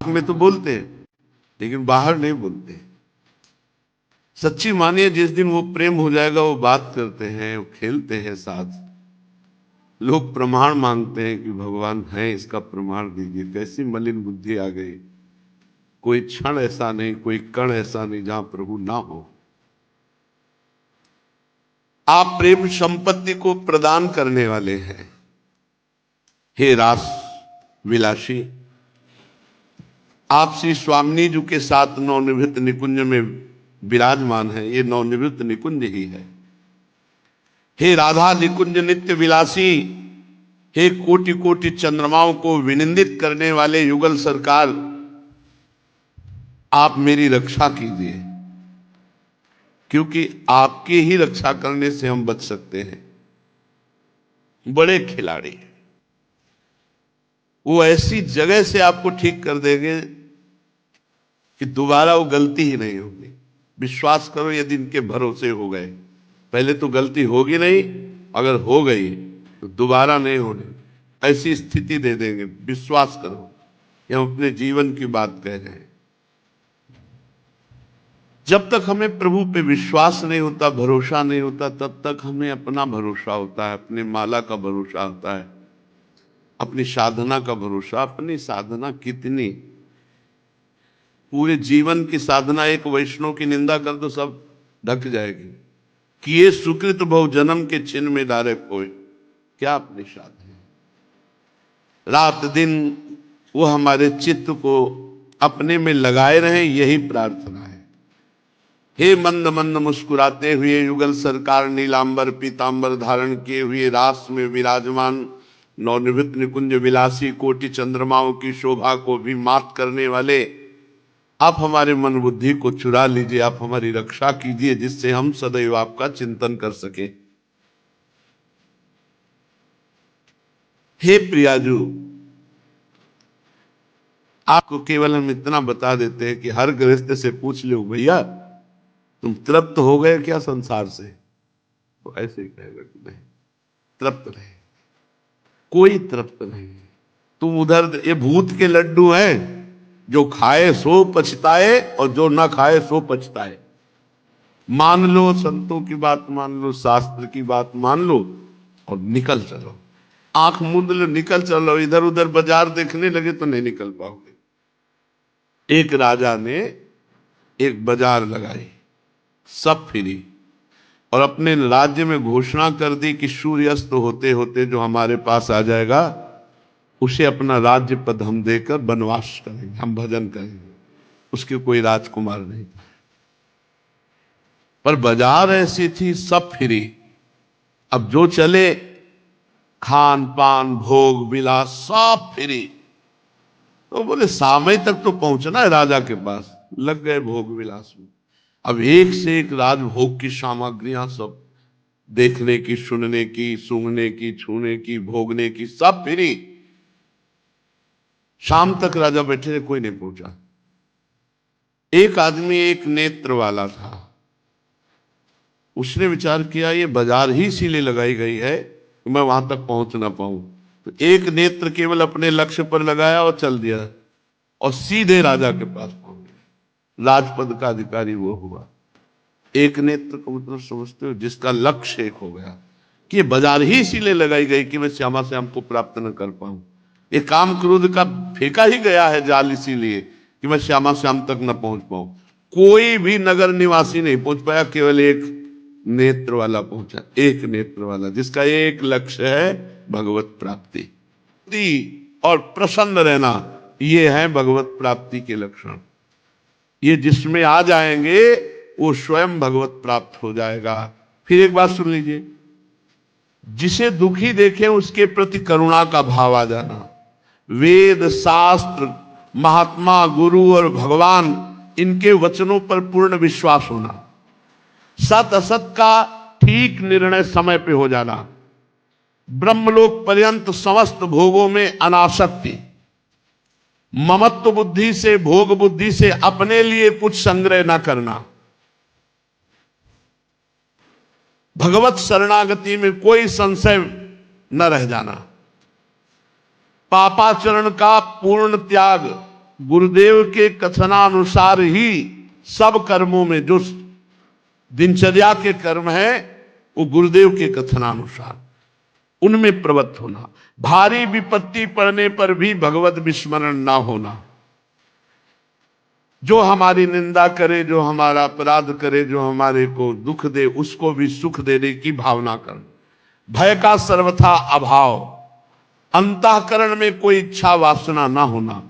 में तो बोलते हैं लेकिन बाहर नहीं बोलते। सच्ची मानिए, जिस दिन वो प्रेम हो जाएगा, वो बात करते हैं, वो खेलते हैं साथ, लोग प्रमाण मांगते हैं कि भगवान है, इसका प्रमाण दीजिए। कैसी मलिन बुद्धि आ गई। कोई क्षण ऐसा नहीं, कोई कण ऐसा नहीं जहां प्रभु ना हो। आप प्रेम संपत्ति को प्रदान करने वाले हैं। हे रास विलासी, आप श्री स्वामिनी जी के साथ नवनिवृत्त निकुंज में विराजमान है। ये नवनिवृत्त निकुंज ही है। हे राधा निकुंज नित्य विलासी, हे कोटि कोटि चंद्रमाओं को विनिंदित करने वाले युगल सरकार, आप मेरी रक्षा कीजिए, क्योंकि आपकी ही रक्षा करने से हम बच सकते हैं। बड़े खिलाड़ी, वो ऐसी जगह से आपको ठीक कर देंगे कि दोबारा वो गलती ही नहीं होगी। विश्वास करो, यदि इनके भरोसे हो गए, पहले तो गलती होगी नहीं, अगर हो गई तो दोबारा नहीं होने ऐसी स्थिति दे देंगे। विश्वास करो, ये हम अपने जीवन की बात कह रहे हैं। जब तक हमें प्रभु पे विश्वास नहीं होता, भरोसा नहीं होता, तब तक हमें अपना भरोसा होता है, अपनी माला का भरोसा होता है, अपनी साधना का भरोसा। अपनी साधना कितनी, पूरे जीवन की साधना एक वैष्णव की निंदा कर दो सब ढक जाएगी। किए सुकृत बहु जन्म के चिन्ह में डारे कोई, क्या अपनी साधना। रात दिन वो हमारे चित्त को अपने में लगाए रहे, यही प्रार्थना है। हे मंद मंद मुस्कुराते हुए युगल सरकार, नीलांबर पीतांबर धारण किए हुए रास में विराजमान नवनिवृत्त निकुंज विलासी, कोटि चंद्रमाओं की शोभा को भी मात करने वाले, आप हमारे मन बुद्धि को चुरा लीजिए, आप हमारी रक्षा कीजिए, जिससे हम सदैव आपका चिंतन कर सके। हे प्रियाजू, आपको केवल हम इतना बता देते हैं कि हर गृहस्थ से पूछ लो, भैया तुम तृप्त हो गए क्या संसार से? तो ऐसे ही कहेगा कि नहीं, तृप्त नहीं, कोई तृप्त नहीं। तुम उधर ये भूत के लड्डू हैं, जो खाए सो पछताए और जो ना खाए सो पछताए। मान लो संतों की बात, मान लो शास्त्र की बात मान लो और निकल चलो। आंख मूंद लो, निकल चलो। इधर उधर बाजार देखने लगे तो नहीं निकल पाओगे। एक राजा ने एक बाजार लगाई, सब फ्री, और अपने राज्य में घोषणा कर दी कि सूर्यास्त होते होते जो हमारे पास आ जाएगा, उसे अपना राज्य पद हम देकर वनवास करेंगे, हम भजन करेंगे। उसके कोई राजकुमार नहीं, पर बाजार ऐसी थी, सब फ्री। अब जो चले, खान पान भोग विलास सब फ्री। तो बोले सामय तक तो पहुंचना है राजा के पास। लग गए भोग विलास में। अब एक से एक राजभोग की सामग्रियां, सब देखने की, सुनने की, सूंघने की, छूने की, भोगने की, सब फ्री। शाम तक राजा बैठे थे, कोई नहीं पहुंचा। एक आदमी एक नेत्र वाला था, उसने विचार किया ये बाजार ही इसीलिए लगाई गई है कि मैं वहां तक पहुंच ना पाऊं। तो एक नेत्र केवल अपने लक्ष्य पर लगाया और चल दिया, और सीधे राजा के पास पहुंच गया। राजपद का अधिकारी वो हुआ। एक नेत्र का मतलब समझते हो, जिसका लक्ष्य एक हो गया कि ये बाजार ही इसीलिए लगाई गई कि मैं श्यामा श्याम को प्राप्त न कर पाऊं। ये काम क्रोध का फेंका ही गया है जाल इसीलिए कि मैं श्यामा श्याम तक न पहुंच पाऊं। कोई भी नगर निवासी नहीं पहुंच पाया, केवल एक नेत्र वाला पहुंचा। एक नेत्र वाला जिसका एक लक्ष्य है भगवत प्राप्ति और प्रसन्न रहना, ये है भगवत प्राप्ति के लक्षण। ये जिसमें आ जाएंगे वो स्वयं भगवत प्राप्त हो जाएगा। फिर एक बात सुन लीजिए, जिसे दुखी देखे उसके प्रति करुणा का भाव आ जाना। वेद शास्त्र महात्मा गुरु और भगवान, इनके वचनों पर पूर्ण विश्वास होना। सत असत का ठीक निर्णय समय पे हो जाना। ब्रह्मलोक पर्यंत समस्त भोगों में अनासक्ति। ममत्व बुद्धि से, भोग बुद्धि से अपने लिए कुछ संग्रह ना करना। भगवत शरणागति में कोई संशय न रह जाना। पापाचरण का पूर्ण त्याग, गुरुदेव के कथनानुसार ही सब कर्मों में जो दिनचर्या के कर्म है वो गुरुदेव के कथनानुसार उनमें प्रवृत्त होना। भारी विपत्ति पड़ने पर भी भगवत विस्मरण ना होना। जो हमारी निंदा करे, जो हमारा अपराध करे, जो हमारे को दुख दे, उसको भी सुख देने की भावना करना। भय का सर्वथा अभाव, अंतःकरण में कोई इच्छा वासना ना होना,